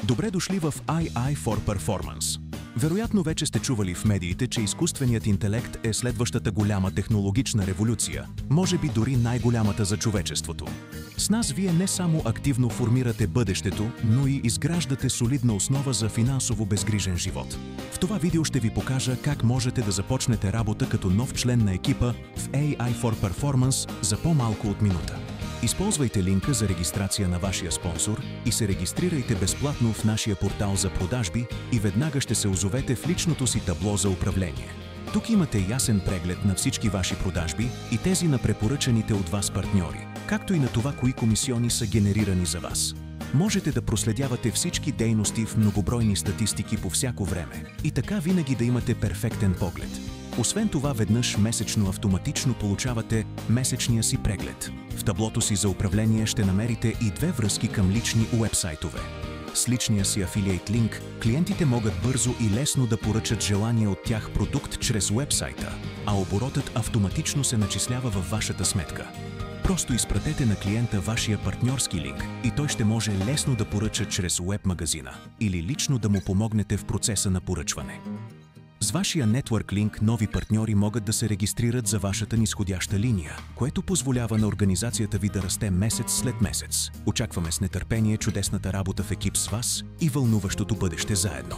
Добре дошли в AI for Performance. Вероятно вече сте чували в медиите, че изкуственият интелект е следващата голяма технологична революция, може би дори най-голямата за човечеството. С нас вие не само активно формирате бъдещето, но и изграждате солидна основа за финансово безгрижен живот. В това видео ще ви покажа как можете да започнете работа като нов член на екипа в AI for Performance за по-малко от минута. Използвайте линка за регистрация на вашия спонсор и се регистрирайте безплатно в нашия портал за продажби и веднага ще се озовете в личното си табло за управление. Тук имате ясен преглед на всички ваши продажби и тези на препоръчаните от вас партньори, както и на това кои комисиони са генерирани за вас. Можете да проследявате всички дейности в многобройни статистики по всяко време и така винаги да имате перфектен поглед. Освен това, веднъж месечно автоматично получавате месечния си преглед. В таблото си за управление ще намерите и две връзки към лични уебсайтове. С личния си афилиейт линк клиентите могат бързо и лесно да поръчат желания от тях продукт чрез уебсайта, а оборотът автоматично се начислява във вашата сметка. Просто изпратете на клиента вашия партньорски линк и той ще може лесно да поръча чрез уеб-магазина или лично да му помогнете в процеса на поръчване. С вашия нетворк линк нови партньори могат да се регистрират за вашата низходяща линия, което позволява на организацията ви да расте месец след месец. Очакваме с нетърпение чудесната работа в екип с вас и вълнуващото бъдеще заедно.